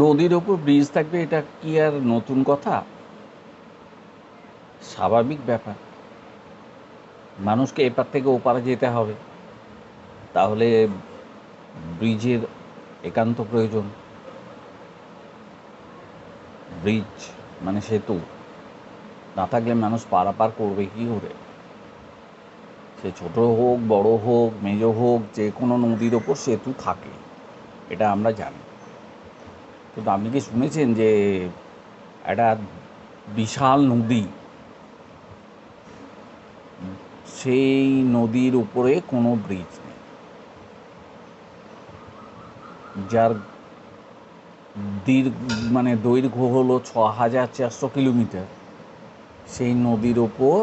নদীর ওপর ব্রিজ থাকবে, এটা কি আর নতুন কথা? স্বাভাবিক ব্যাপার। মানুষকে এপার থেকে ওপারে যেতে হবে, তাহলে ব্রিজের একান্ত প্রয়োজন। ব্রিজ মানে সেতু না থাকলে মানুষ পারাপার করবে কী করে? সে ছোট হোক, বড় হোক, মেজ হোক, যে কোনো নদীর ওপর সেতু থাকে, এটা আমরা জানি। কিন্তু আপনি কি শুনেছেন যে একটা বিশাল নদী, সেই নদীর উপরে কোনো ব্রিজ নেই, যার দৈর্ঘ্য হলো 6400 কিলোমিটার, সেই নদীর ওপর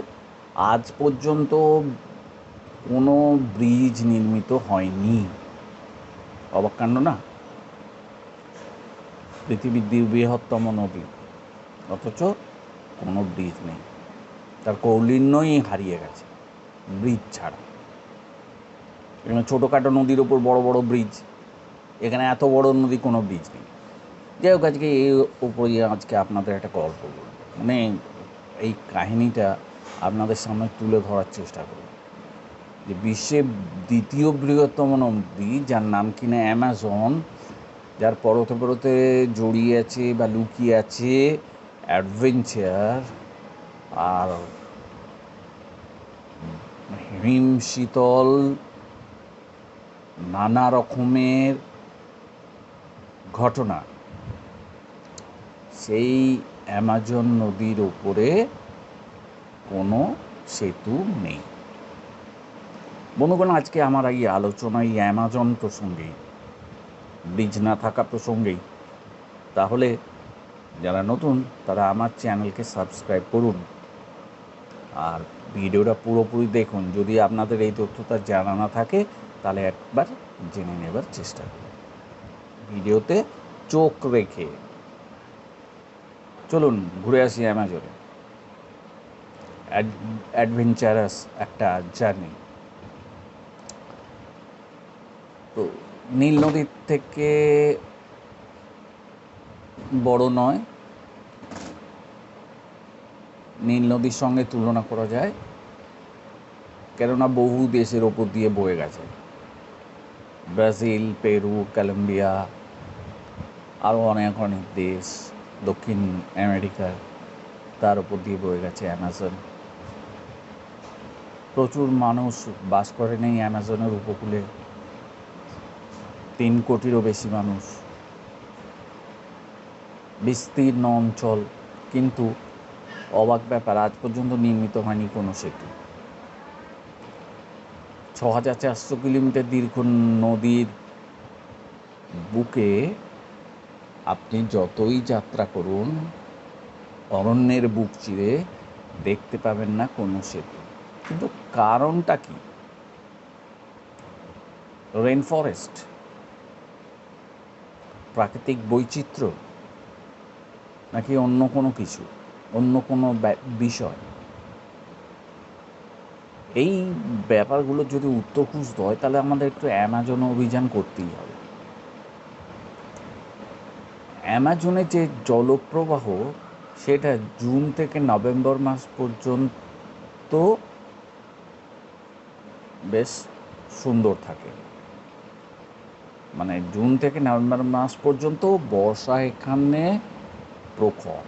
আজ পর্যন্ত কোনো ব্রিজ নির্মিত হয়নি। অবাক কাণ্ড না? পৃথিবীর বৃহত্তম নদী, অথচ কোনো ব্রিজ নেই। তার কৌলিন্যই হারিয়ে গেছে ব্রিজ ছাড়া। এখানে ছোটোখাটো নদীর ওপর বড় বড় ব্রিজ, এখানে এত বড় নদী, কোনো ব্রিজ নেই। যাই হোক, আজকে এই উপরে আজকে আপনাদের একটা গল্প বলব, মানে এই কাহিনিটা আপনাদের সামনে তুলে ধরার চেষ্টা করব যে বিশ্বের দ্বিতীয় বৃহত্তম নদী, যার নাম কিনা অ্যামাজন, যার পরতে পরতে জড়িয়ে আছে বা লুকিয়ে আছে অ্যাডভেঞ্চার আর হিম শীতল নানা রকমের ঘটনা, সেই অ্যামাজন নদীর ওপরে কোনো সেতু নেই। বন্ধুগণ, আজকে আমার এই আলোচনা এই অ্যামাজন প্রসঙ্গেই, ব্রিজ না থাকা প্রসঙ্গেই। তাহলে যারা নতুন তারা আমার চ্যানেলকে সাবস্ক্রাইব করুন আর ভিডিওটা পুরোপুরি দেখুন। যদি আপনাদের এই তথ্যটা জানা না থাকে তাহলে একবার জেনে নেবার চেষ্টা করুন, ভিডিওতে চোখ রেখে। চলুন ঘুরে আসি অ্যামাজনে। অ্যাডভেঞ্চারাস একটা জার্নি। তো নীল নদীর থেকে বড় নয়, নীল নদীর সঙ্গে তুলনা করা যায়, কেননা বহু দেশের ওপর দিয়ে বয়ে গেছে। ব্রাজিল, পেরু, কলম্বিয়া, আরও অনেক অনেক দেশ, দক্ষিণ আমেরিকার, তার ওপর দিয়ে বয়ে গেছে অ্যামাজন। প্রচুর মানুষ বাস করেন এই অ্যামাজনের উপকূলে, 3 কোটিরও বেশি মানুষ। বিস্তীর্ণ অঞ্চল, কিন্তু অবাক ব্যাপার, আজ পর্যন্ত নির্মিত হয়নি কোনো সেতু। 6400 কিলোমিটার দীর্ঘ নদীর বুকে আপনি যতই যাত্রা করুন, অরণ্যের বুক চিরে দেখতে পাবেন না কোনো সেতু। কিন্তু কারণটা কি? রেইন ফরেস্ট, প্রাকৃতিক বৈচিত্র্য, নাকি অন্য কোনো কিছু, অন্য কোনো বিষয়? এই ব্যাপারগুলো যদি উত্তর খুঁজতে হয় তাহলে আমাদের একটু অ্যামাজন অভিযান করতেই হবে। অ্যামাজনের যে জলপ্রবাহ, সেটা জুন থেকে নভেম্বর মাস পর্যন্ত বেশ সুন্দর থাকে। মানে জুন থেকে নভেম্বর মাস পর্যন্ত বর্ষা এখানে প্রখর।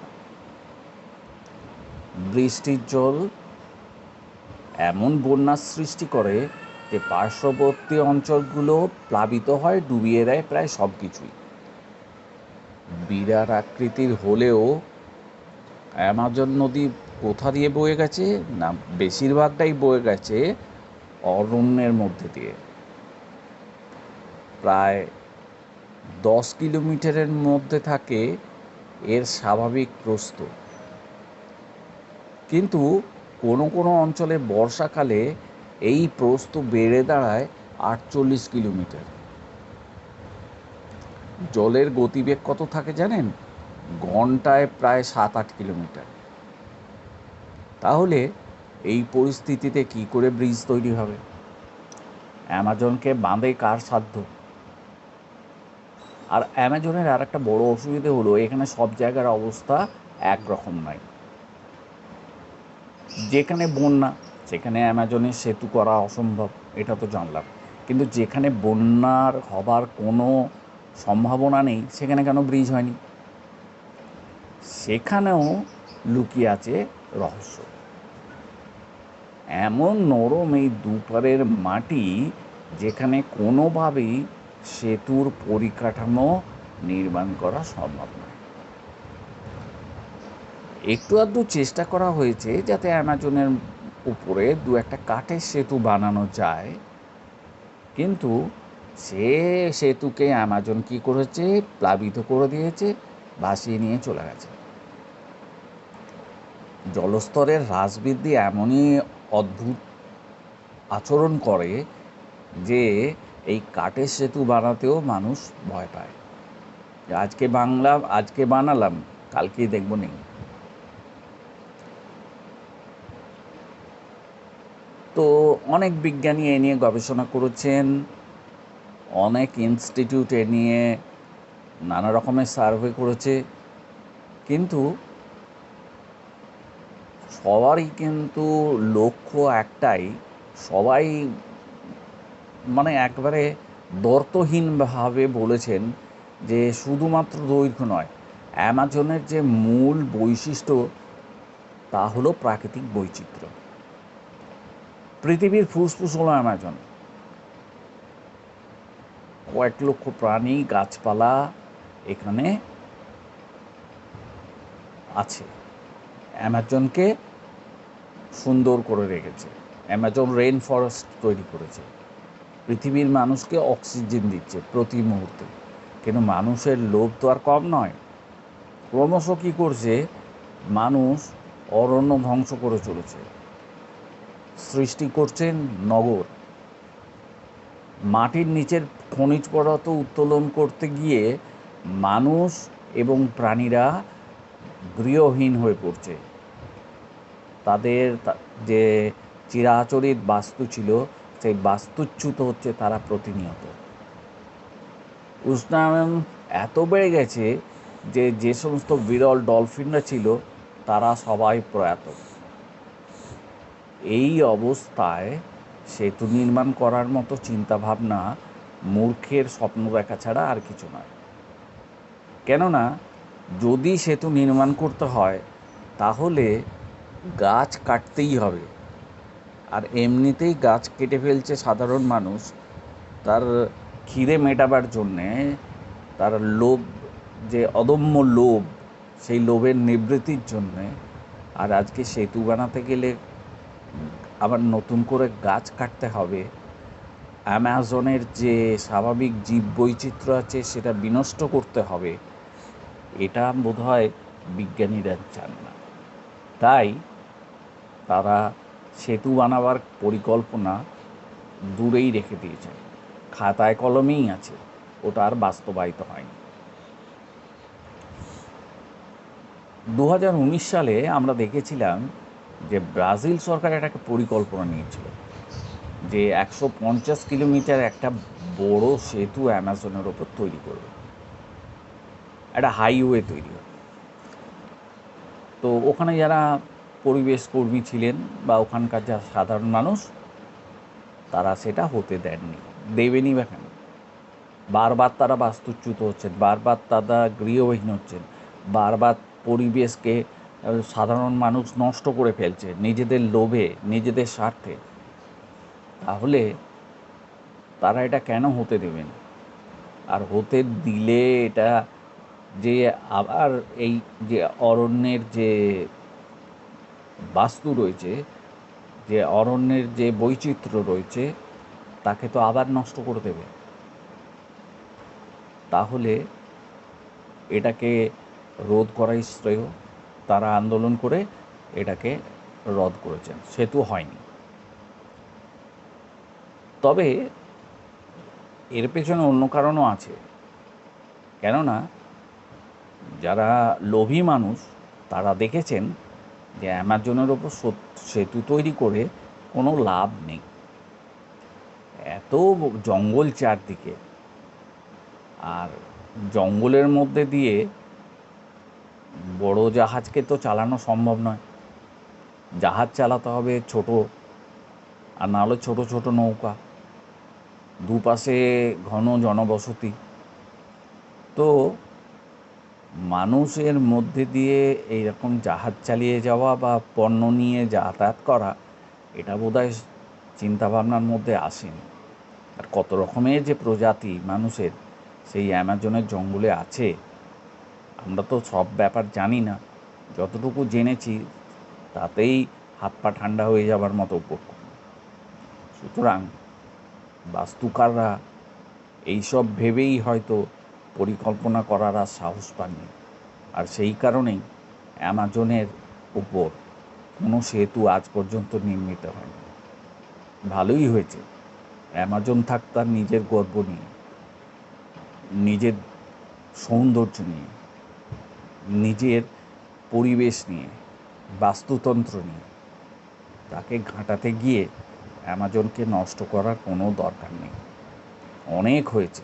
বৃষ্টির জল এমন বন্যার সৃষ্টি করে যে পার্শ্ববর্তী অঞ্চলগুলো প্লাবিত হয়, ডুবিয়ে দেয় প্রায় সব কিছুই। বিরাট আকৃতির হলেও অ্যামাজন নদী কোথা দিয়ে বয়ে গেছে না, বেশিরভাগটাই বয়ে গেছে অরণ্যের মধ্যে দিয়ে। প্রায় 10 কিলোমিটারের মধ্যে থাকে এর স্বাভাবিক প্রস্থ, কিন্তু কোনো কোনো অঞ্চলে বর্ষাকালে এই প্রস্থ বেড়ে দাঁড়ায় 48 কিলোমিটার। জলের গতিবেগ কত থাকে জানেন? ঘন্টায় প্রায় 7-8 কিলোমিটার। তাহলে এই পরিস্থিতিতে কি করে ব্রিজ তৈরি হবে? অ্যামাজনকে বাঁধে কার সাধ্য? আর অ্যামাজনের আর একটা বড় অসুবিধে হলো এখানে সব জায়গার অবস্থা একরকম নয়। যেখানে বন্যা সেখানে অ্যামাজনের সেতু করা অসম্ভব, এটা তো জানলাম। কিন্তু যেখানে বন্যার হবার কোনো সম্ভাবনা নেই সেখানে কেন ব্রিজ হয়নি? সেখানেও লুকিয়ে আছে রহস্য। এমন নরম এই দুপারের মাটি যেখানে কোনোভাবেই সেতুর পরিকাঠামো নির্মাণ করা সম্ভব নয়। একটু আধটু চেষ্টা করা হয়েছে যাতে অ্যামাজনের উপরে দু একটা কাঠের সেতু বানানো যায়, কিন্তু সে সেতুকে অ্যামাজন কী করেছে, প্লাবিত করে দিয়েছে, ভাসিয়ে নিয়ে চলে গেছে। জলস্তরের হ্রাস বৃদ্ধি এমনই অদ্ভুত আচরণ করে যে এই কাঠের সেতু বানাতেও মানুষ ভয় পায়। আজকে বানালাম, কালকেই দেখব নেই। তো অনেক বিজ্ঞানী এ নিয়ে গবেষণা করেছেন, অনেক ইনস্টিটিউট এ নিয়ে নানা রকমের সার্ভে করেছে, কিন্তু সবারই কিন্তু লক্ষ্য একটাই, সবাই মানে একবারে দ্বর্থহীনভাবে বলেছেন যে শুধুমাত্র দৈর্ঘ্য নয়, অ্যামাজনের যে মূল বৈশিষ্ট্য তা হলো প্রাকৃতিক বৈচিত্র্য। পৃথিবীর ফুসফুস হলো অ্যামাজন। কয়েক লক্ষ প্রাণী, গাছপালা এখানে আছে। অ্যামাজনকে সুন্দর করে রেখেছে। অ্যামাজন রেইন ফরেস্ট তৈরি করেছে, পৃথিবীর মানুষকে অক্সিজেন দিচ্ছে প্রতি মুহূর্তে। কিন্তু মানুষের লোভ তো আর কম নয়। ক্রমশ কী করছে, মানুষ অরণ্য ধ্বংস করে চলেছে, সৃষ্টি করছেন নগর। মাটির নিচের খনিজ পদার্থ উত্তোলন করতে গিয়ে মানুষ এবং প্রাণীরা গৃহহীন হয়ে পড়ছে। তাদের যে চিরাচরিত বাস্তু ছিল সেই বাস্তুচ্যুত হচ্ছে তারা প্রতিনিয়ত। উষ্ণায়ন এত বেড়ে গেছে যে যে সমস্ত বিরল ডলফিনরা ছিল তারা সবাই প্রয়াত। এই অবস্থায় সেতু নির্মাণ করার মতো চিন্তাভাবনা মূর্খের স্বপ্ন দেখা ছাড়া আর কিছু নয়। কেননা যদি সেতু নির্মাণ করতে হয় তাহলে গাছ কাটতেই হবে। আর এমনিতেই গাছ কেটে ফেলছে সাধারণ মানুষ তার খিদে মেটাবার জন্যে, তার লোভ, যে অদম্য লোভ, সেই লোভের নিবৃত্তির জন্যে। আর আজকে সেতু বানাতে গেলে আবার নতুন করে গাছ কাটতে হবে, অ্যামাজনের যে স্বাভাবিক জীববৈচিত্র্য আছে সেটা বিনষ্ট করতে হবে। এটা বোধহয় বিজ্ঞানীরা চান না, তাই তারা সেতু বানাবার পরিকল্পনা দূরেই রেখে দিয়েছে, খাতায় কলমেই আছে, ওটা আর বাস্তবায়িত হয়নি। 2019 সালে আমরা দেখেছিলাম যে ব্রাজিল সরকার একটা পরিকল্পনা নিয়েছিল যে 150 কিলোমিটার একটা বড় সেতু অ্যামাজনের ওপর তৈরি করবে, একটা হাইওয়ে তৈরি হবে। তো ওখানে যারা পরিবেশ কর্মী ছিলেন বা ওখানকার যারা সাধারণ মানুষ, তারা সেটা হতে দেননি, দেবেনি বা কেন। বারবার তারা বাস্তুচ্যুত হচ্ছেন, বারবার তারা গৃহহীন হচ্ছেন, বারবার পরিবেশকে সাধারণ মানুষ নষ্ট করে ফেলছে নিজেদের লোভে, নিজেদের স্বার্থে। তাহলে তারা এটা কেন হতে দেবেন? আর হতে দিলে এটা যে আবার এই যে অরণ্যের যে বাস্তু রয়েছে, যে অরণ্যের যে বৈচিত্র্য রয়েছে, তাকে তো আবার নষ্ট করে দেবে। তাহলে এটাকে রোধ করাই শ্রেয়। তারা আন্দোলন করে এটাকে রদ করেছেন, সেতু হয়নি। তবে এর পেছনে অন্য কারণও আছে, কেননা যারা লোভী মানুষ তারা দেখেছেন যে অ্যামাজনের ওপর সেতু তৈরি করে কোনো লাভ নেই। এত জঙ্গল চারদিকে, আর জঙ্গলের মধ্যে দিয়ে বড় জাহাজকে তো চালানো সম্ভব নয়। জাহাজ চালাতে হবে ছোট, আর না হলে ছোটো ছোটো নৌকা, দুপাশে ঘন জনবসতি। তো মানুষের মধ্যে দিয়ে এইরকম জাহাজ চালিয়ে যাওয়া বা পণ্য নিয়ে যাতায়াত করা, এটা বোধহয় চিন্তাভাবনার মধ্যে আসেনি। আর কত রকমের যে প্রজাতি মানুষের সেই অ্যামাজনের জঙ্গলে আছে, আমরা তো সব ব্যাপার জানি না। যতটুকু জেনেছি তাতেই হাত পা ঠান্ডা হয়ে যাবার মতো উপক্রম। সুতরাং বাস্তুকাররা এইসব ভেবেই হয়তো পরিকল্পনা করার আর সাহস পাননি। আর সেই কারণেই অ্যামাজনের উপর কোনো সেতু আজ পর্যন্ত নির্মিত হয়নি। ভালোই হয়েছে, অ্যামাজন থাক তার নিজের গর্ব নিয়ে, নিজের সৌন্দর্য নিয়ে, নিজের পরিবেশ নিয়ে, বাস্তুতন্ত্র নিয়ে। তাকে ঘাঁটাতে গিয়ে অ্যামাজনকে নষ্ট করার কোনো দরকার নেই। অনেক হয়েছে,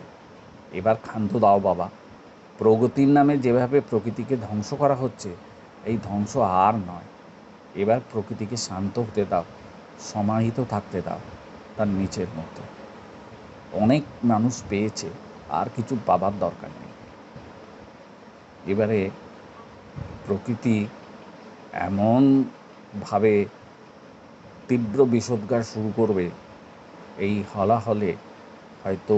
এবার ক্ষান্ত দাও বাবা। প্রগতির নামে যেভাবে প্রকৃতিকে ধ্বংস করা হচ্ছে, এই ধ্বংস আর নয়। এবার প্রকৃতিকে শান্ত হতে দাও, সমাহিত থাকতে দাও তার নিচের মধ্যে। অনেক মানুষ পেয়েছে, আর কিছু পাবার দরকার নেই। এবারে প্রকৃতি এমনভাবে তীব্র বিষোদ্গার শুরু করবে, এই হলাহলে হয়তো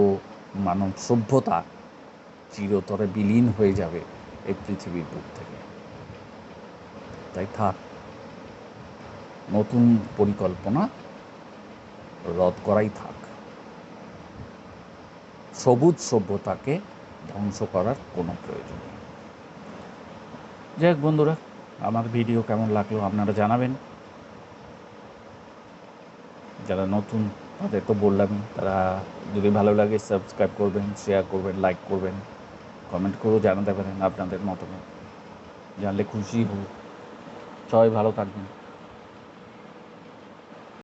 মানব সভ্যতা চিরতরে বিলীন হয়ে যাবে এই পৃথিবীর বুক থেকে। তাই থাক, নতুন পরিকল্পনা রদ করাই থাক। সবুজ সভ্যতাকে ধ্বংস করার কোনো প্রয়োজন নেই। যাই হোক বন্ধুরা, আমার ভিডিও কেমন লাগলো আপনারা জানাবেন। যারা নতুন তাদের তো বললামই, তারা যদি ভালো লাগে সাবস্ক্রাইব করবেন, শেয়ার করবেন, লাইক করবেন, কমেন্ট করেও জানাতে পারেন আপনাদের মতামত। জানলে খুশি হব। সবাই ভালো থাকবেন।